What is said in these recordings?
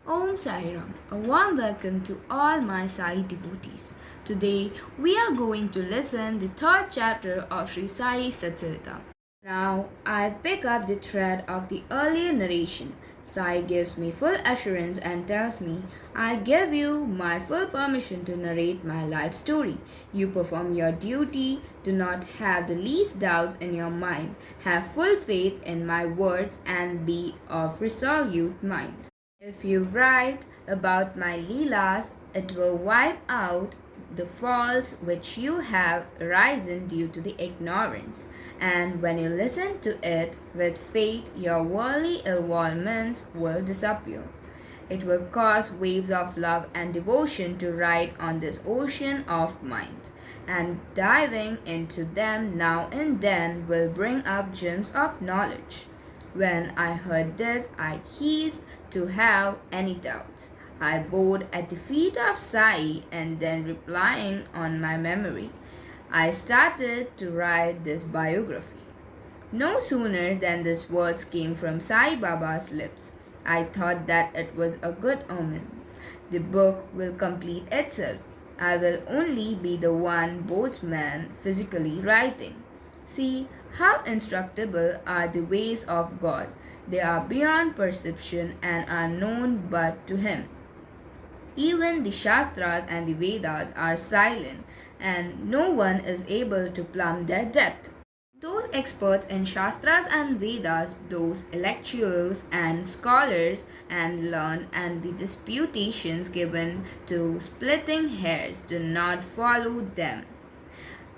Om Sai Ram. A warm welcome to all my Sai devotees. Today we are going to listen the third chapter of Sri Sai Satcharita. Now I pick up the thread of the earlier narration. Sai gives me full assurance and tells me, I give you my full permission to narrate my life story. You perform your duty, do not have the least doubts in your mind, have full faith in my words and be of resolute mind. If you write about my Leelas, it will wipe out the faults which you have arisen due to the ignorance. And when you listen to it with faith, your worldly involvements will disappear. It will cause waves of love and devotion to ride on this ocean of mind, and diving into them now and then will bring up gems of knowledge. When I heard this, I ceased to have any doubts. I bowed at the feet of Sai and then replying on my memory, I started to write this biography. No sooner than these words came from Sai Baba's lips, I thought that it was a good omen. The book will complete itself. I will only be the one boatman physically writing. See how instructable are the ways of God. They are beyond perception and are known but to Him. Even the Shastras and the Vedas are silent, and no one is able to plumb their depth. Those experts in Shastras and Vedas, those intellectuals and scholars and learn and the disputations given to splitting hairs do not follow them.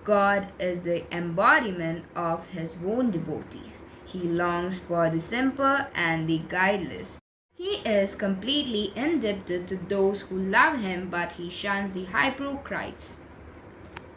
God is the embodiment of His own devotees. He longs for the simple and the guideless. He is completely indebted to those who love Him, but He shuns the hypocrites.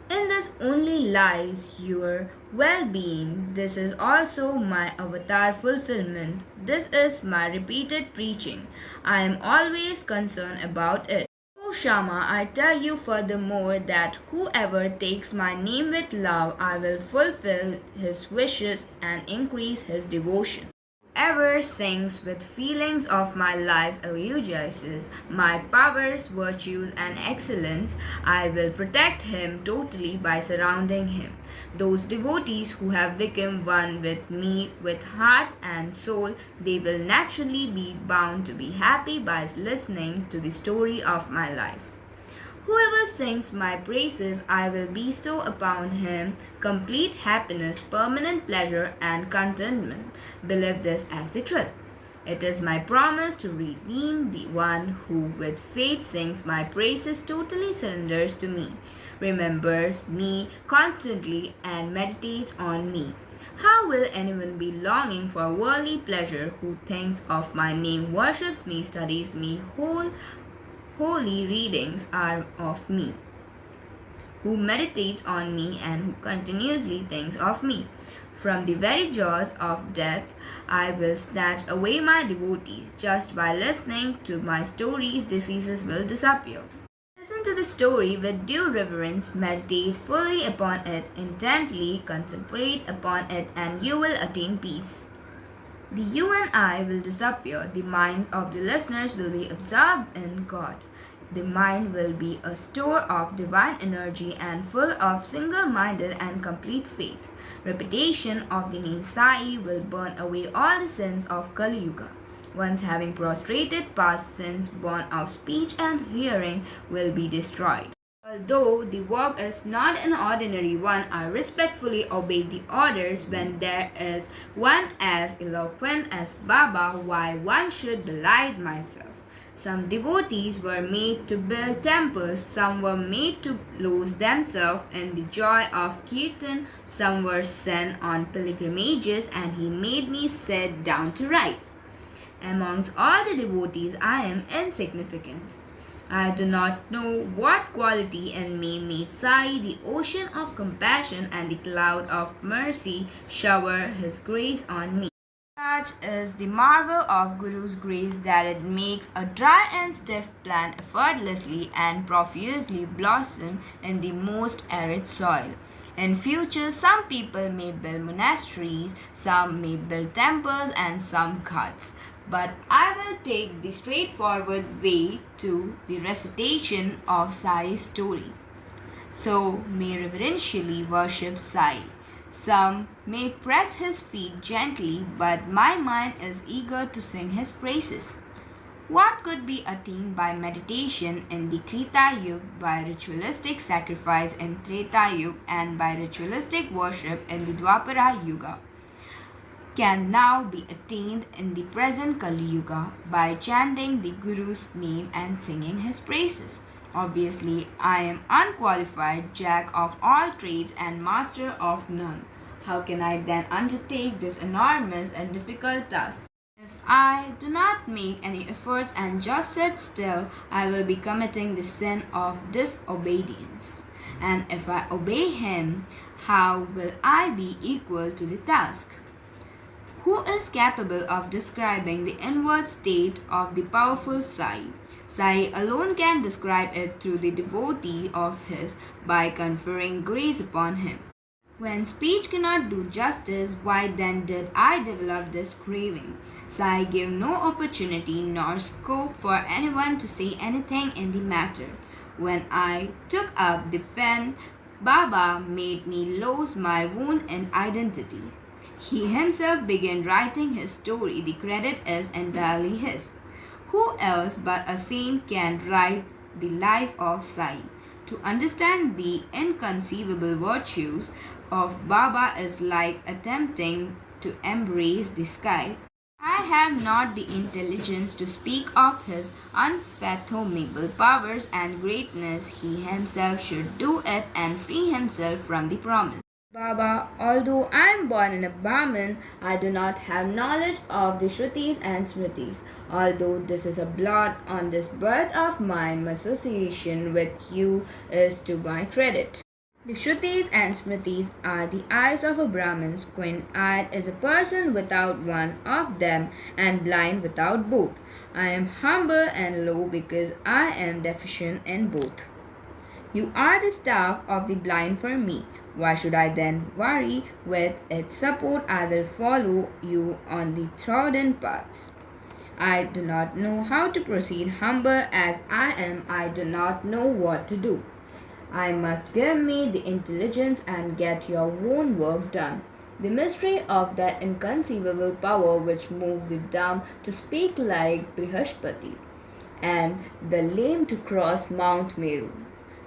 In this only lies your well-being. This is also my avatar fulfillment. This is my repeated preaching. I am always concerned about it. O Shama, I tell you furthermore that whoever takes my name with love, I will fulfill his wishes and increase his devotion. Whoever sings with feelings of my life eulogizes my powers, virtues, and excellence, I will protect him totally by surrounding him. Those devotees who have become one with me with heart and soul, they will naturally be bound to be happy by listening to the story of my life. Whoever sings my praises, I will bestow upon him complete happiness, permanent pleasure, and contentment. Believe this as the truth. It is my promise to redeem the one who with faith sings my praises, totally surrenders to me, remembers me constantly, and meditates on me. How will anyone be longing for worldly pleasure who thinks of my name, worships me, studies me, holy readings are of me, who meditates on me and who continuously thinks of me? From the very jaws of death, I will snatch away my devotees. Just by listening to my stories, diseases will disappear. Listen to the story with due reverence, meditate fully upon it, intently contemplate upon it, and you will attain peace. The you and I will disappear. The minds of the listeners will be absorbed in God. The mind will be a store of divine energy and full of single-minded and complete faith. Repetition of the name Sai will burn away all the sins of Kali Yuga. Once having prostrated, past sins born of speech and hearing will be destroyed. Although the work is not an ordinary one, I respectfully obey the orders. When there is one as eloquent as Baba, why one should belie myself. Some devotees were made to build temples, some were made to lose themselves in the joy of kirtan, some were sent on pilgrimages, and He made me sit down to write. Amongst all the devotees, I am insignificant. I do not know what quality in me made Sai, the ocean of compassion and the cloud of mercy, shower His grace on me. Such is the marvel of Guru's grace that it makes a dry and stiff plant effortlessly and profusely blossom in the most arid soil. In future, some people may build monasteries, some may build temples, and some ghats. but I will take the straightforward way to the recitation of Sai's story. So may reverentially worship Sai. Some may press his feet gently, but my mind is eager to sing his praises. What could be attained by meditation in the Krita Yuga, by ritualistic sacrifice in Treta Yuga, and by ritualistic worship in the Dwapara Yuga, can now be attained in the present Kali Yuga by chanting the Guru's name and singing his praises. Obviously, I am unqualified jack of all trades and master of none. How can I then undertake this enormous and difficult task? If I do not make any efforts and just sit still, I will be committing the sin of disobedience. And if I obey him, how will I be equal to the task? Who is capable of describing the inward state of the powerful Sai? Sai alone can describe it through the devotee of his by conferring grace upon him. When speech cannot do justice, why then did I develop this craving? Sai gave no opportunity nor scope for anyone to say anything in the matter. When I took up the pen, Baba made me lose my own identity. He himself began writing his story. The credit is entirely his. Who else but a saint can write the life of Sai? To understand the inconceivable virtues of Baba is like attempting to embrace the sky. I have not the intelligence to speak of his unfathomable powers and greatness. He himself should do it and free himself from the promise. Baba, although I am born in a Brahmin, I do not have knowledge of the Shrutis and Smritis. Although this is a blot on this birth of mine, my association with you is to my credit. The Shrutis and Smritis are the eyes of a Brahmin. Squint-eyed is a person without one of them and blind without both. I am humble and low because I am deficient in both. You are the staff of the blind for me. Why should I then worry? With its support, I will follow you on the trodden path. I do not know how to proceed. Humble as I am, I do not know what to do. I must give me the intelligence and get your own work done. The mystery of that inconceivable power which moves the dumb to speak like Brihaspati and the lame to cross Mount Meru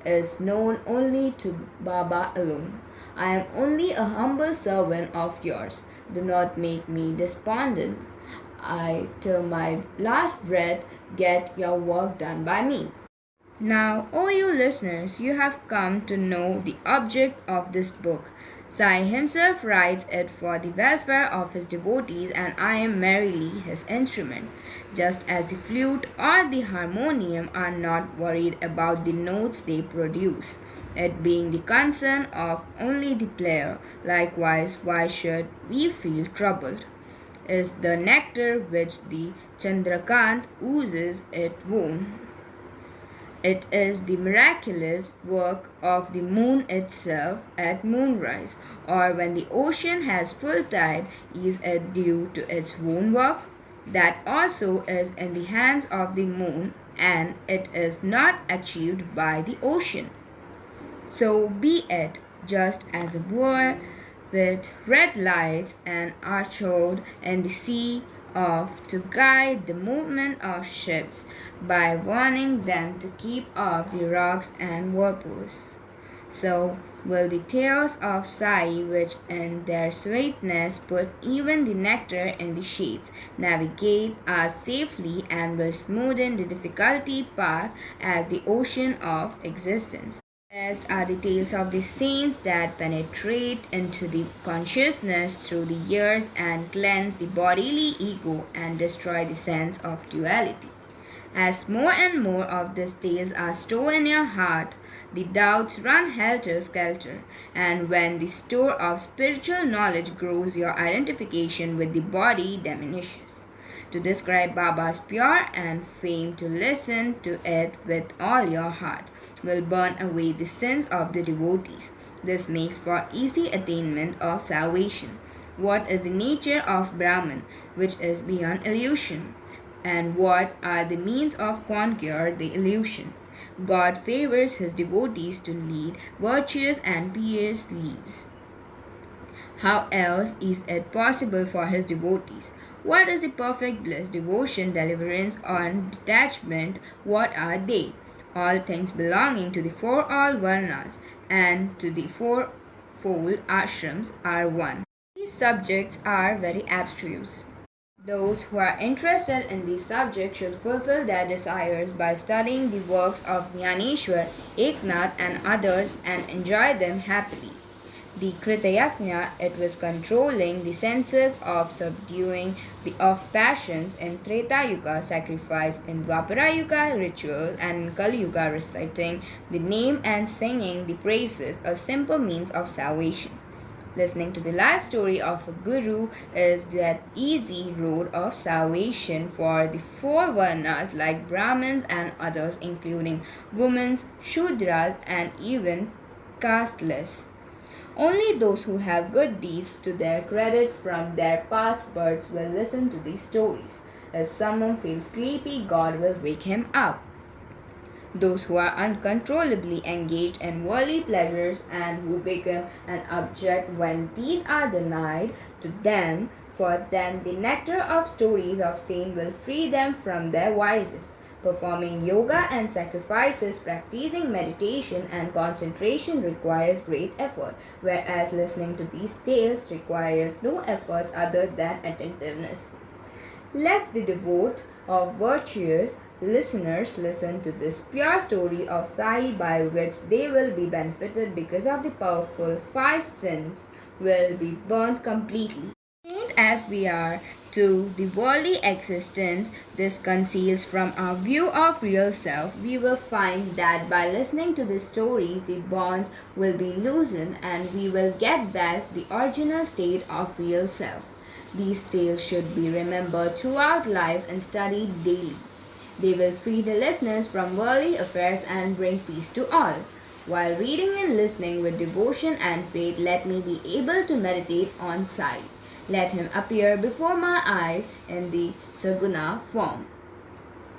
is known only to Baba alone. I am only a humble servant of yours. Do not make me despondent. I, till my last breath, get your work done by me. Now, O you listeners, you have come to know the object of this book. Sai himself writes it for the welfare of his devotees, and I am merely his instrument. Just as the flute or the harmonium are not worried about the notes they produce, it being the concern of only the player. Likewise, why should we feel troubled? Is the nectar which the Chandrakant oozes it won? It is the miraculous work of the moon itself at moonrise, or when the ocean has full tide, is it due to its own work? That also is in the hands of the moon, and it is not achieved by the ocean. So be it, just as a buoy with red lights and archwood in the sea off to guide the movement of ships by warning them to keep off the rocks and whirlpools. So will the tales of Sai, which in their sweetness put even the nectar in the shades, navigate us safely and will smoothen the difficulty path as the ocean of existence. Blessed are the tales of the saints that penetrate into the consciousness through the years and cleanse the bodily ego and destroy the sense of duality. As more and more of these tales are stored in your heart, the doubts run helter-skelter, and when the store of spiritual knowledge grows, your identification with the body diminishes. To describe Baba's pure and fame, to listen to it with all your heart, will burn away the sins of the devotees. This makes for easy attainment of salvation. What is the nature of Brahman, which is beyond illusion? And what are the means of conquer the illusion? God favors his devotees to lead virtuous and pious lives. How else is it possible for his devotees? What is the perfect bliss, devotion, deliverance, and detachment? What are they? All things belonging to the four all varnas and to the fourfold ashrams are one. These subjects are very abstruse. Those who are interested in these subjects should fulfill their desires by studying the works of Jnaneshwar, Eknath, and others and enjoy them happily. The Kritayajna, it was controlling the senses of subduing the of passions in Treta Yuga, sacrifice in Dwapara Yuga, rituals, and in Kali Yuga, reciting the name and singing the praises, a simple means of salvation. Listening to the life story of a guru is that easy road of salvation for the four varnas like Brahmins and others, including women, Shudras, and even casteless. Only those who have good deeds to their credit from their past births will listen to these stories. If someone feels sleepy, God will wake him up. Those who are uncontrollably engaged in worldly pleasures and who become an object when these are denied to them, for them the nectar of stories of saints will free them from their vices. Performing yoga and sacrifices, practicing meditation and concentration requires great effort, whereas listening to these tales requires no efforts other than attentiveness. Let the devout of virtuous listeners listen to this pure story of Sai by which they will be benefited because of the powerful five sins will be burnt completely. Chained as we are to the worldly existence this conceals from our view of real self, we will find that by listening to the stories, the bonds will be loosened and we will get back the original state of real self. These tales should be remembered throughout life and studied daily. They will free the listeners from worldly affairs and bring peace to all. While reading and listening with devotion and faith, let me be able to meditate on Sai. Let him appear before my eyes in the Saguna form,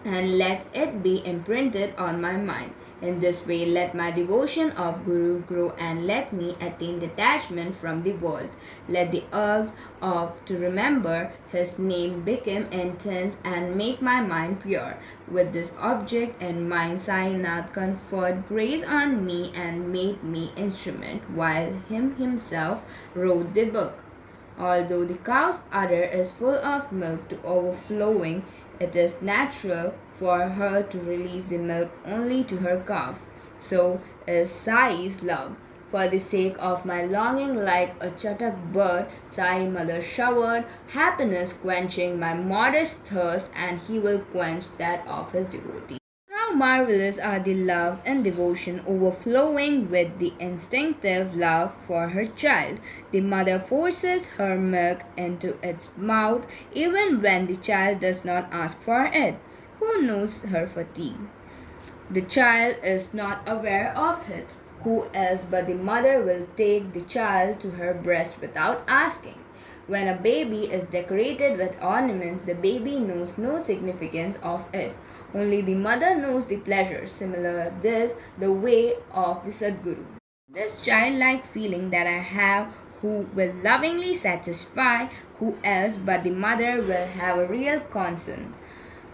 and let it be imprinted on my mind. In this way, let my devotion of Guru grow and let me attain detachment from the world. Let the urge of to remember his name become intense and make my mind pure. With this object in mind, Sai Nath conferred grace on me and made me instrument, while him himself wrote the book. Although the cow's udder is full of milk to overflowing, it is natural for her to release the milk only to her calf. So is Sai's love. For the sake of my longing like a chatak bird, Sai mother showered happiness, quenching my modest thirst, and he will quench that of his devotee. How marvelous are the love and devotion overflowing with the instinctive love for her child. The mother forces her milk into its mouth even when the child does not ask for it. Who knows her fatigue? The child is not aware of it. Who else but the mother will take the child to her breast without asking? When a baby is decorated with ornaments, the baby knows no significance of it. Only the mother knows the pleasure. Similar this, the way of the Sadguru. This childlike feeling that I have, who will lovingly satisfy, who else but the mother will have a real concern.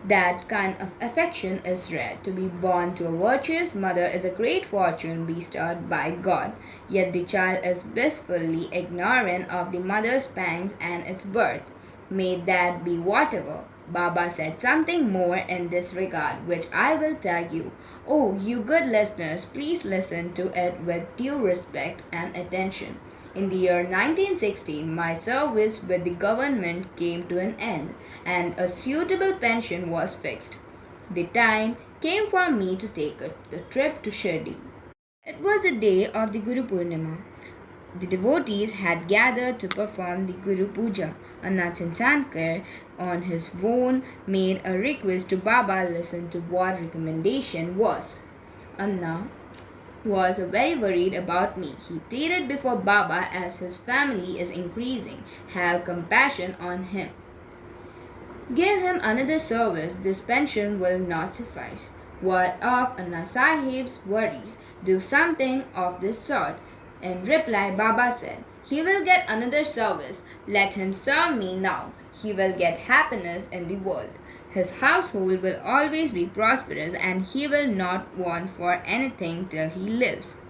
That kind of affection is rare. To be born to a virtuous mother is a great fortune bestowed by God. Yet the child is blissfully ignorant of the mother's pangs and its birth. May that be whatever. Baba said something more in this regard, which I will tell you. Oh, you good listeners, please listen to it with due respect and attention. In the year 1916, my service with the government came to an end, and a suitable pension was fixed. The time came for me to take the trip to Shirdi. It was the day of the Guru Purnima. The devotees had gathered to perform the Guru Puja. Anna Chanchandkar, on his own, made a request to Baba. Listen to what recommendation was. Anna, was very worried about me. He pleaded before Baba as his family is increasing. Have compassion on him. Give him another service, this pension will not suffice. What of Anna Sahib's worries? Do something of this sort. In reply, Baba said, he will get another service. Let him serve me now. He will get happiness in the world. His household will always be prosperous and he will not want for anything till he lives.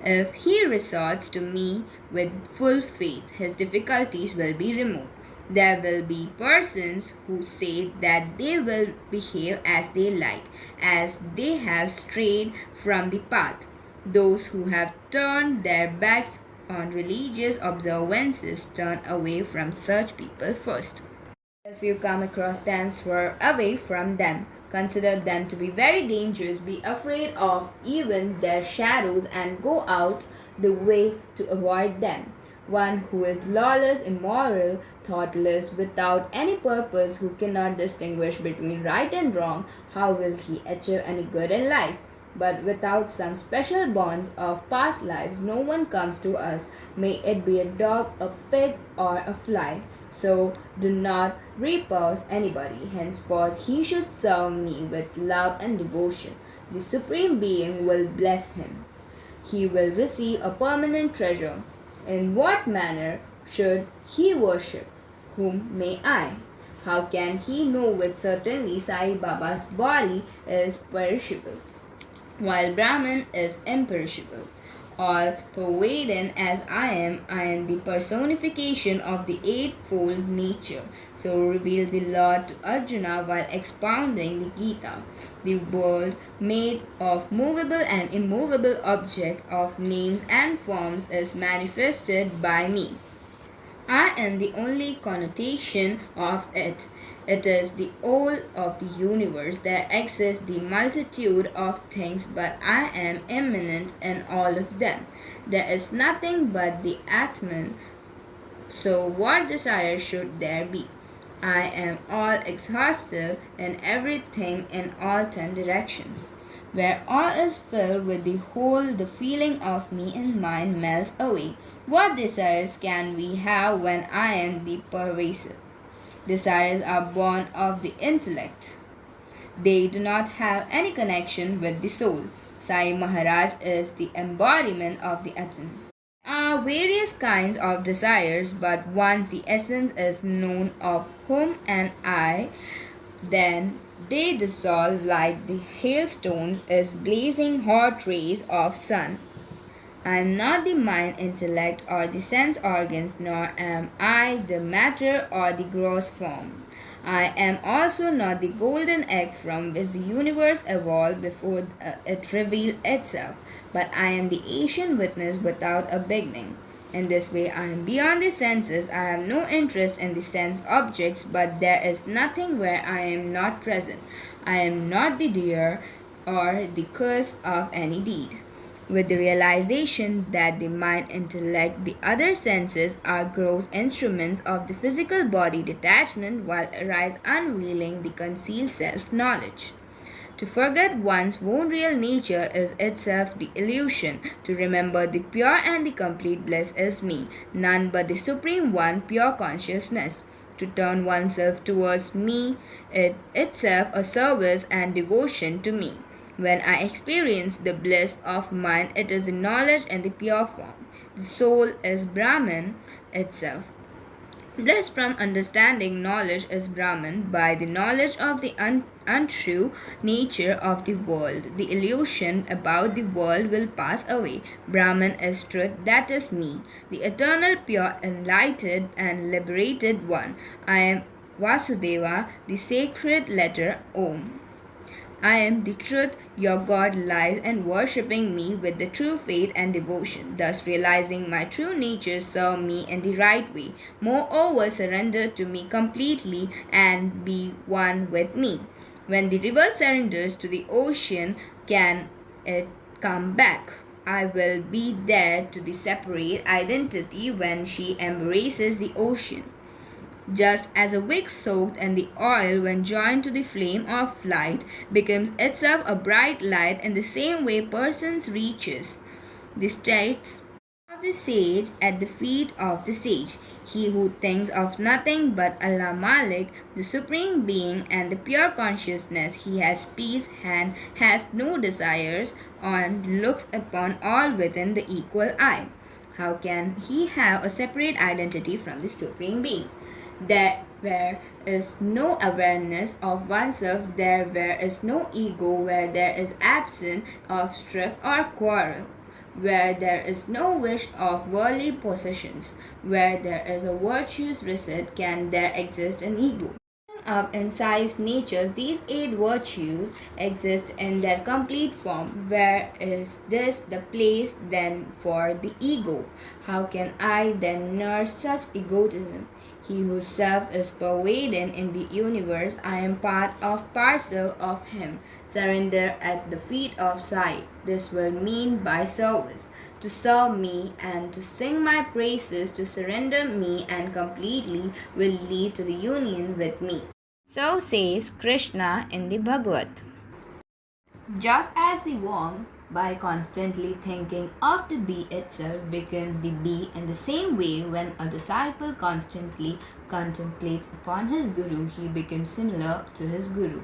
If he resorts to me with full faith, his difficulties will be removed. There will be persons who say that they will behave as they like, as they have strayed from the path. Those who have turned their backs on religious observances turn away from such people first. If you come across them, swerve away from them. Consider them to be very dangerous. Be afraid of even their shadows and go out the way to avoid them. One who is lawless, immoral, thoughtless, without any purpose, who cannot distinguish between right and wrong, how will he achieve any good in life? But without some special bonds of past lives, no one comes to us, may it be a dog, a pig, or a fly. So do not repulse anybody. Henceforth he should serve me with love and devotion. The Supreme Being will bless him. He will receive a permanent treasure. In what manner should he worship? Whom may I? How can he know with certainty Sai Baba's body is perishable, while Brahman is imperishable? All pervading as I am the personification of the eightfold nature. So revealed the Lord to Arjuna while expounding the Gita. The world made of movable and immovable object of names and forms is manifested by me. I am the only connotation of it. It is the whole of the universe. There exists the multitude of things, but I am immanent in all of them. There is nothing but the Atman. So what desire should there be? I am all exhaustive in everything in all 10 directions. Where all is filled with the whole, the feeling of me and mine melts away. What desires can we have when I am the pervasive? Desires are born of the intellect. They do not have any connection with the soul. Sai Maharaj is the embodiment of the Atman. There are various kinds of desires, but once the essence is known of whom and I, then they dissolve like the hailstones is blazing hot rays of sun. I am not the mind, intellect, or the sense organs, nor am I the matter or the gross form. I am also not the golden egg from which the universe evolved before it revealed itself, but I am the ancient witness without a beginning. In this way, I am beyond the senses. I have no interest in the sense objects, but there is nothing where I am not present. I am not the doer or the cause of any deed. With the realization that the mind, intellect, the other senses are gross instruments of the physical body, detachment will arise, unveiling the concealed self-knowledge. To forget one's own real nature is itself the illusion. To remember the pure and the complete bliss is me, none but the Supreme One, pure consciousness. To turn oneself towards me is itself a service and devotion to me. When I experience the bliss of mind, it is the knowledge in the pure form. The soul is Brahman itself. Bliss from understanding knowledge is Brahman. By the knowledge of the untrue nature of the world, the illusion about the world will pass away. Brahman is truth, that is me, the eternal, pure, enlightened, and liberated one. I am Vasudeva, the sacred letter Om. I am the truth, your God lies in worshipping me with the true faith and devotion. Thus realizing my true nature, serve me in the right way. Moreover, surrender to me completely and be one with me. When the river surrenders to the ocean, can it come back? I will be there to the separate identity when she embraces the ocean. Just as a wick soaked in the oil when joined to the flame of light becomes itself a bright light, in the same way persons reaches the states of the sage at the feet of the sage. He who thinks of nothing but Allah Malik, the Supreme Being, and the pure consciousness, he has peace and has no desires, and looks upon all within the equal eye. How can he have a separate identity from the Supreme Being? Where is no awareness of oneself, where is no ego, where there is absence of strife or quarrel, where there is no wish of worldly possessions, where there is a virtuous receipt, can there exist an ego? Up in Sai's natures, these 8 virtues exist in their complete form. Where is this the place then for the ego? How can I then nurse such egotism? He whose self is pervading in the universe, I am part of parcel of him. Surrender at the feet of Sai. This will mean by service. To serve me and to sing my praises, to surrender me and completely will lead to the union with me. So says Krishna in the Bhagavad. Just as the worm, by constantly thinking of the bee itself, becomes the bee, in the same way, when a disciple constantly contemplates upon his guru, he becomes similar to his guru.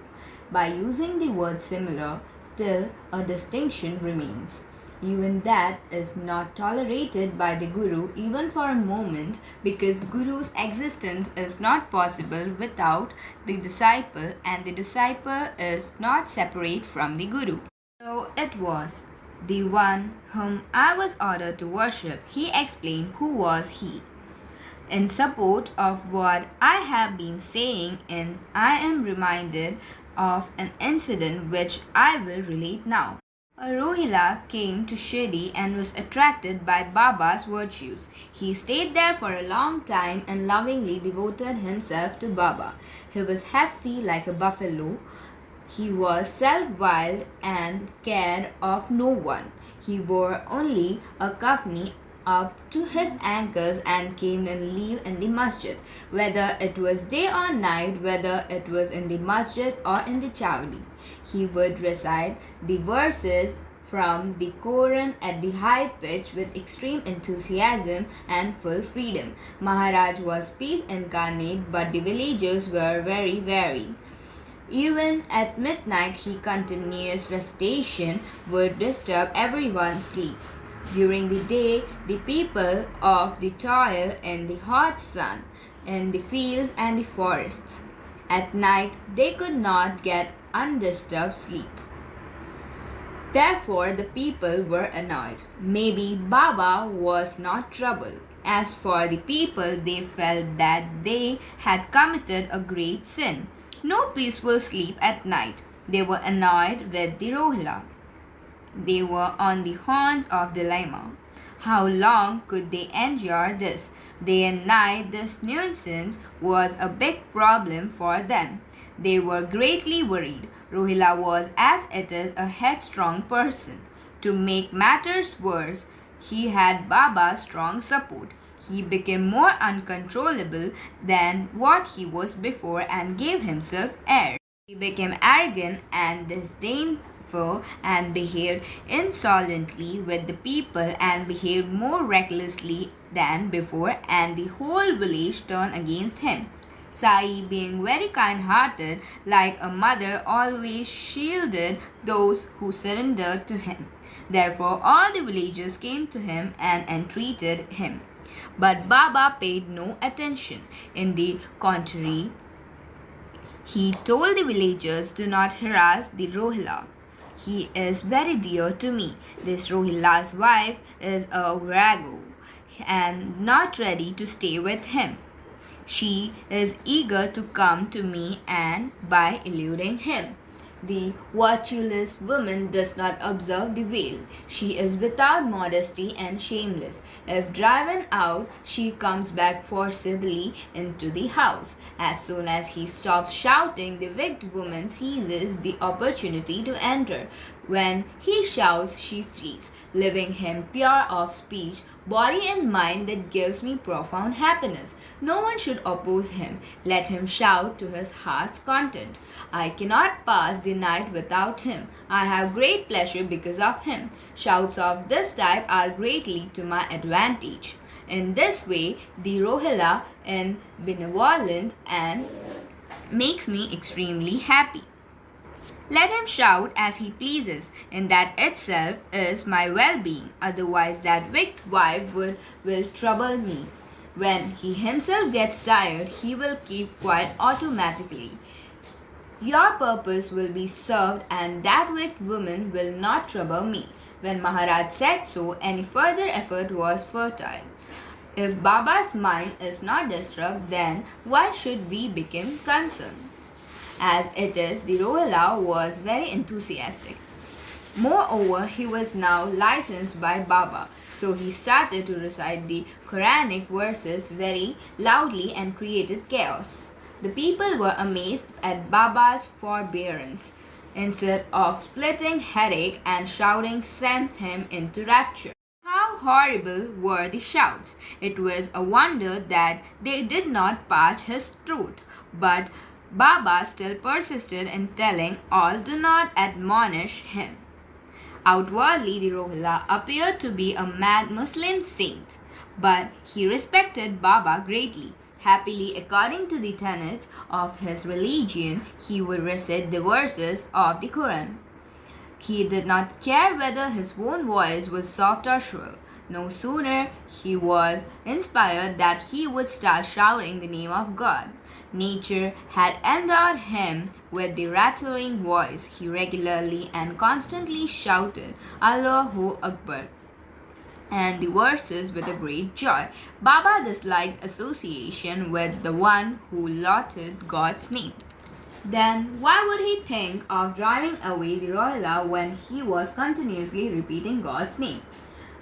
By using the word similar, still a distinction remains. Even that is not tolerated by the Guru even for a moment, because Guru's existence is not possible without the disciple, and the disciple is not separate from the Guru. So it was the one whom I was ordered to worship. He explained who was he. In support of what I have been saying, and I am reminded of an incident which I will relate now. A Rohila came to Shirdi and was attracted by Baba's virtues. He stayed there for a long time and lovingly devoted himself to Baba. He was hefty like a buffalo. He was self-willed and cared of no one. He wore only a kafni up to his ankles and came and leave in the masjid, whether it was day or night, whether it was in the masjid or in the chowdi. He would recite the verses from the Quran at the high pitch with extreme enthusiasm and full freedom. Maharaj was peace incarnate, but the villagers were very wary. Even at midnight, his continuous recitation would disturb everyone's sleep. During the day, the people of the toil in the hot sun, in the fields and the forests. At night, they could not get undisturbed sleep. Therefore, the people were annoyed. Maybe Baba was not troubled. As for the people, they felt that they had committed a great sin. No peaceful sleep at night. They were annoyed with the Rohila. They were on the horns of dilemma. How long could they endure this? Day and night, this nuisance was a big problem for them. They were greatly worried. Rohila was, as it is, a headstrong person. To make matters worse, he had Baba's strong support. He became more uncontrollable than what he was before and gave himself airs. He became arrogant and disdainful and behaved insolently with the people and behaved more recklessly than before, and the whole village turned against him. Sai, being very kind-hearted, like a mother, always shielded those who surrendered to him. Therefore, all the villagers came to him and entreated him. But Baba paid no attention. In the contrary, he told the villagers, "Do not harass the Rohila. He is very dear to me. This Rohila's wife is a virago and not ready to stay with him. She is eager to come to me, and by eluding him, the virtueless woman does not observe the veil. She is without modesty and shameless. If driven out, she comes back forcibly into the house. As soon as he stops shouting, the wicked woman seizes the opportunity to enter. When he shouts, she flees, leaving him pure of speech, body and mind that gives me profound happiness. No one should oppose him. Let him shout to his heart's content. I cannot pass the night without him. I have great pleasure because of him. Shouts of this type are greatly to my advantage. In this way, the Rohila is benevolent and makes me extremely happy. Let him shout as he pleases, and that itself is my well-being. Otherwise, that wicked wife will trouble me. When he himself gets tired, he will keep quiet automatically. Your purpose will be served, and that wicked woman will not trouble me. When Maharaj said so, any further effort was futile. If Baba's mind is not disturbed, then why should we become concerned? As it is, the Rohila was very enthusiastic. Moreover, he was now licensed by Baba, so he started to recite the Quranic verses very loudly and created chaos. The people were amazed at Baba's forbearance. Instead of splitting headache and shouting sent him into rapture. How horrible were the shouts! It was a wonder that they did not parch his throat, but Baba still persisted in telling all do not admonish him. Outwardly, the Rohila appeared to be a mad Muslim saint, but he respected Baba greatly. Happily, according to the tenets of his religion, he would recite the verses of the Quran. He did not care whether his own voice was soft or shrill. No sooner he was inspired that he would start shouting the name of God. Nature had endowed him with the rattling voice. He regularly and constantly shouted Allahu Akbar and the verses with a great joy. Baba disliked association with the one who lauded God's name. Then why would he think of driving away the Rohila when he was continuously repeating God's name?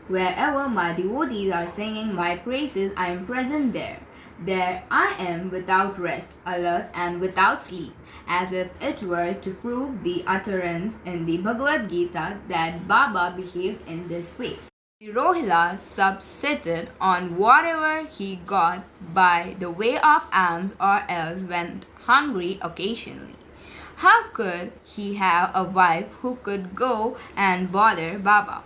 Wherever my devotees are singing my praises, I am present there. There I am without rest, alert and without sleep, as if it were to prove the utterance in the Bhagavad Gita that Baba behaved in this way. The Rohila subsisted on whatever he got by the way of alms or else went hungry occasionally. How could he have a wife who could go and bother Baba?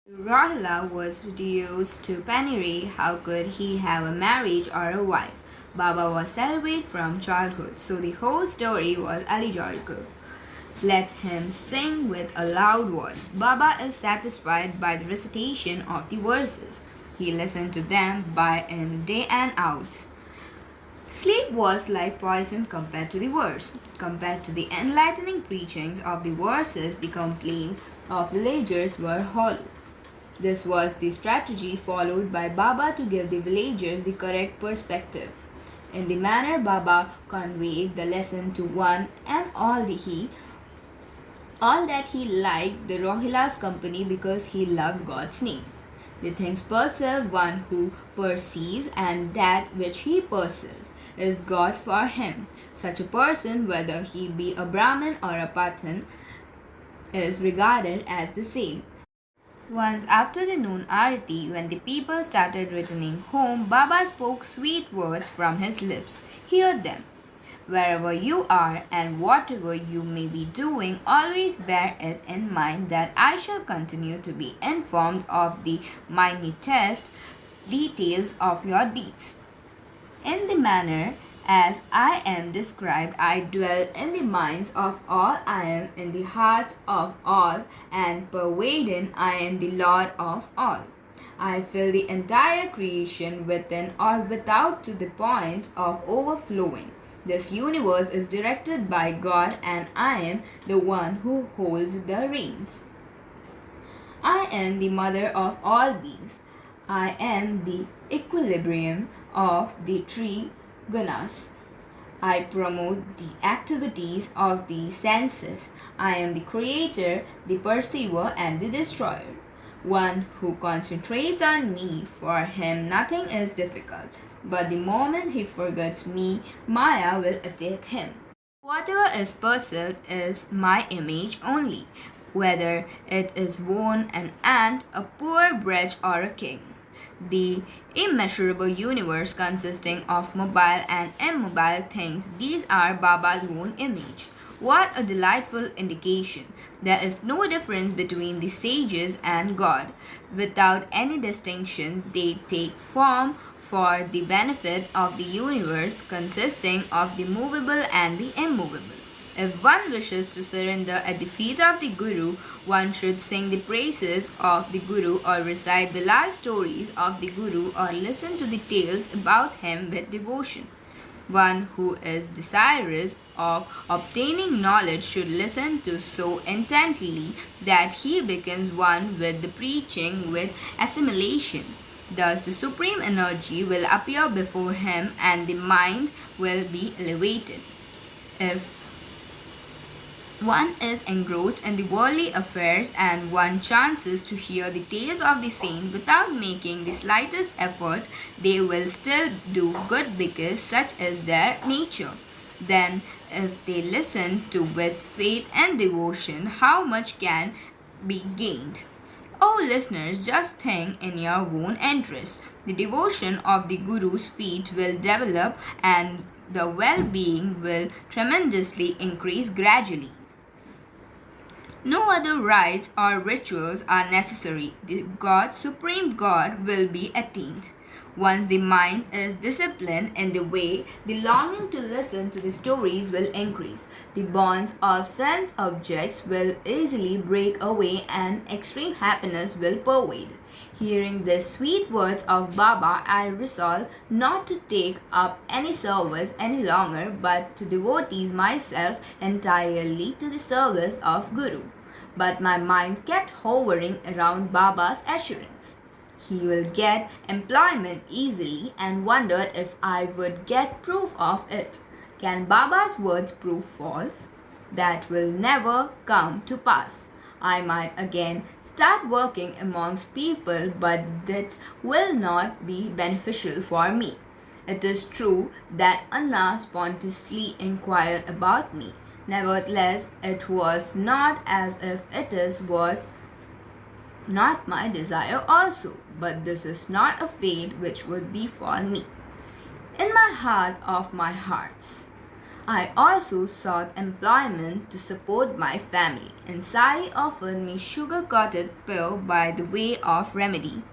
Rohila was reduced to penury. How could he have a marriage or a wife? Baba was celibate from childhood, so the whole story was allegorical. Let him sing with a loud voice. Baba is satisfied by the recitation of the verses. He listened to them by in day and out. Sleep was like poison compared to the verse. Compared to the enlightening preachings of the verses, the complaints of villagers were hollow. This was the strategy followed by Baba to give the villagers the correct perspective. In the manner Baba conveyed the lesson to one and all that he liked the Rohila's company because he loved God's name. The things perceive one who perceives, and that which he perceives is God for him. Such a person, whether he be a Brahmin or a Pathan, is regarded as the same. Once after the noon arati, when the people started returning home, Baba spoke sweet words from his lips. Hear them. Wherever you are and whatever you may be doing, always bear it in mind that I shall continue to be informed of the minutest details of your deeds. In the manner as I am described, I dwell in the minds of all, I am in the hearts of all, and pervading, I am the Lord of all. I fill the entire creation within or without to the point of overflowing. This universe is directed by God, and I am the one who holds the reins. I am the mother of all beings. I am the equilibrium of the three gunas. I promote the activities of the senses. I am the creator, the perceiver, and the destroyer. One who concentrates on me, for him nothing is difficult. But the moment he forgets me, Maya will attack him. Whatever is perceived is my image only, whether it is worn, an ant, a poor wretch, or a king. The immeasurable universe consisting of mobile and immobile things, these are Baba's own image. What a delightful indication. There is no difference between the sages and God. Without any distinction, they take form for the benefit of the universe consisting of the movable and the immovable. If one wishes to surrender at the feet of the Guru, one should sing the praises of the Guru or recite the life stories of the Guru or listen to the tales about him with devotion. One who is desirous of obtaining knowledge should listen to so intently that he becomes one with the preaching with assimilation. Thus, the supreme energy will appear before him and the mind will be elevated. If one is engrossed in the worldly affairs and one chances to hear the tales of the saint without making the slightest effort, they will still do good because such is their nature. Then, if they listen to with faith and devotion, how much can be gained? Oh, listeners, just think in your own interest. The devotion of the Guru's feet will develop and the well-being will tremendously increase gradually. No other rites or rituals are necessary. The Supreme God, will be attained. Once the mind is disciplined in the way, the longing to listen to the stories will increase. The bonds of sense objects will easily break away and extreme happiness will pervade. Hearing the sweet words of Baba, I resolve not to take up any service any longer, but to devote myself entirely to the service of Guru. But my mind kept hovering around Baba's assurance. He will get employment easily and wondered if I would get proof of it. Can Baba's words prove false? That will never come to pass. I might again start working amongst people, but that will not be beneficial for me. It is true that Anna spontaneously inquired about me. Nevertheless, it was not as if was not my desire also, but this is not a fate which would befall me. In my heart of my hearts, I also sought employment to support my family, and Sai offered me sugar-coated pill by the way of remedy.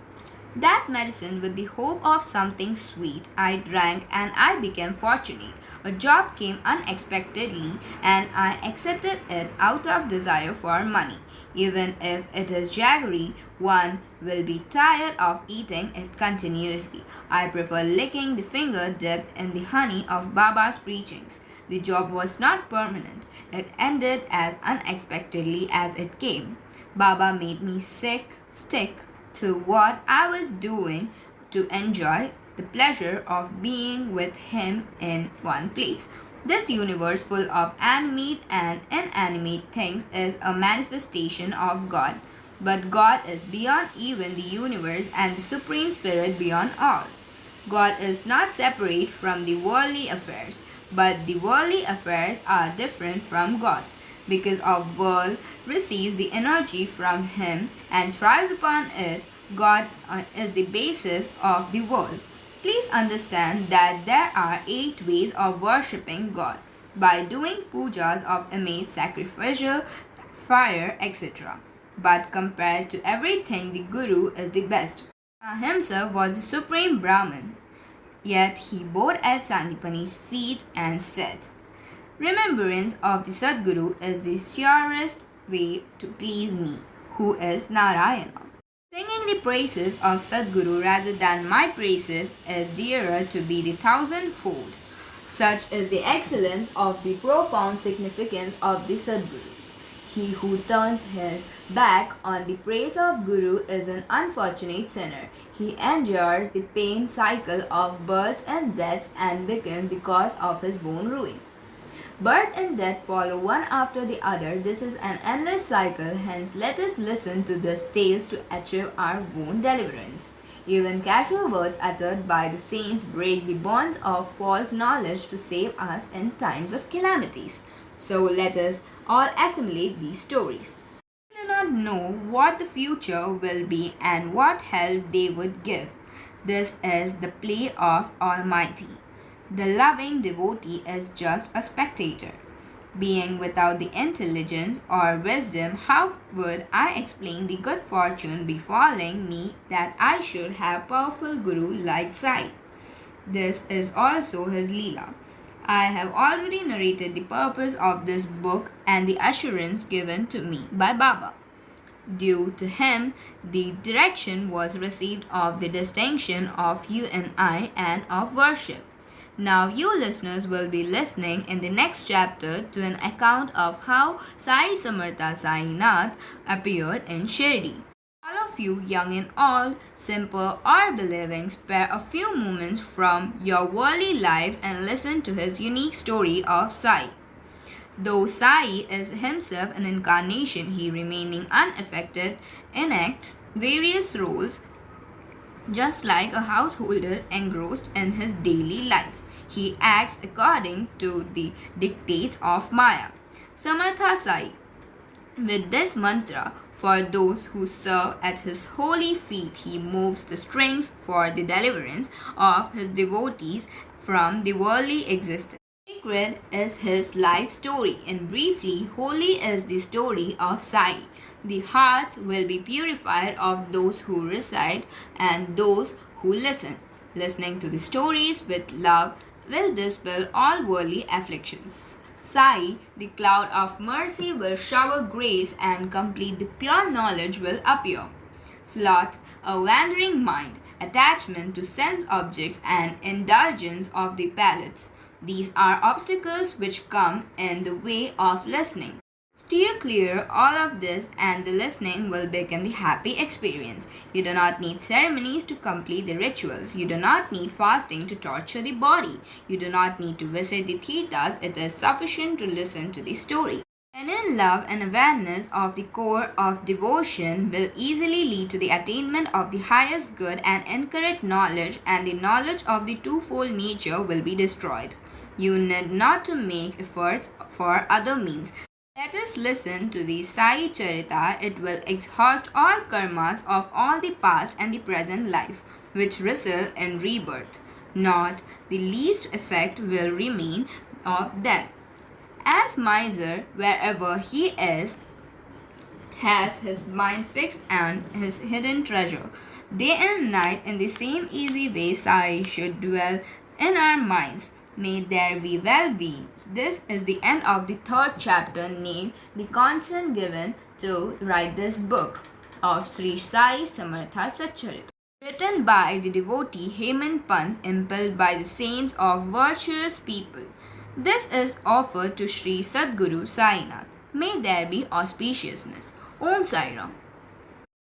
That medicine with the hope of something sweet I drank and I became fortunate. A job came unexpectedly and I accepted it out of desire for money. Even if it is jaggery, one will be tired of eating it continuously. I prefer licking the finger dipped in the honey of Baba's preachings. The job was not permanent. It ended as unexpectedly as it came. Baba made me stick to what I was doing to enjoy the pleasure of being with him in one place. This universe full of animate and inanimate things is a manifestation of God. But God is beyond even the universe and the Supreme Spirit beyond all. God is not separate from the worldly affairs, but the worldly affairs are different from God. Because of world receives the energy from him and thrives upon it, God is the basis of the world. Please understand that there are 8 ways of worshipping God by doing pujas of image, sacrificial, fire, etc. But compared to everything, the Guru is the best. Himself was the supreme Brahman, yet he bowed at Sandipani's feet and said, "Remembrance of the Sadguru is the surest way to please me, who is Narayana. Singing the praises of Sadguru rather than my praises is dearer to be the 1,000-fold. Such is the excellence of the profound significance of the Sadguru. He who turns his back on the praise of Guru is an unfortunate sinner. He endures the pain cycle of births and deaths and becomes the cause of his own ruin. Birth and death follow one after the other. This is an endless cycle, hence let us listen to these tales to achieve our own deliverance. Even casual words uttered by the saints break the bonds of false knowledge to save us in times of calamities. So let us all assimilate these stories. do not know what the future will be and what help they would give. This is the play of Almighty. The loving devotee is just a spectator. Being without the intelligence or wisdom, how would I explain the good fortune befalling me that I should have powerful guru like Sai? This is also his Leela. I have already narrated the purpose of this book and the assurance given to me by Baba. Due to him, the direction was received of the distinction of you and I and of worship. Now you listeners will be listening in the next chapter to an account of how Sai Samartha Sai Nath appeared in Shirdi. All of you, young and old, simple or believing, spare a few moments from your worldly life and listen to his unique story of Sai. Though Sai is himself an incarnation, he remaining unaffected enacts various roles just like a householder engrossed in his daily life. He acts according to the dictates of Maya. Samartha Sai. With this mantra, for those who serve at his holy feet, he moves the strings for the deliverance of his devotees from the worldly existence. Sacred is his life story, and briefly, holy is the story of Sai. The heart will be purified of those who recite and those who listen. Listening to the stories with love will dispel all worldly afflictions. Sai, the cloud of mercy, will shower grace and complete the pure knowledge will appear. Sloth, a wandering mind, attachment to sense objects and indulgence of the palates. These are obstacles which come in the way of listening. Steer clear all of this and the listening will become the happy experience. You do not need ceremonies to complete the rituals. You do not need fasting to torture the body. You do not need to visit the tirthas. It is sufficient to listen to the story. And in love and awareness of the core of devotion will easily lead to the attainment of the highest good and incorrect knowledge, and the knowledge of the twofold nature will be destroyed. You need not to make efforts for other means. Let us listen to the Sai Charita. It will exhaust all karmas of all the past and the present life, which result in rebirth. Not the least effect will remain of them. As miser, wherever he is, has his mind fixed on his hidden treasure. Day and night, in the same easy way, Sai should dwell in our minds. May there be well-being. This is the end of the third chapter named The Consent Given to Write This Book of Sri Sai Samartha Satcharita. Written by the devotee Hemantpant, impelled by the saints of virtuous people. This is offered to Sri Sadguru Sai Nath. May there be auspiciousness. Om Sai Ram.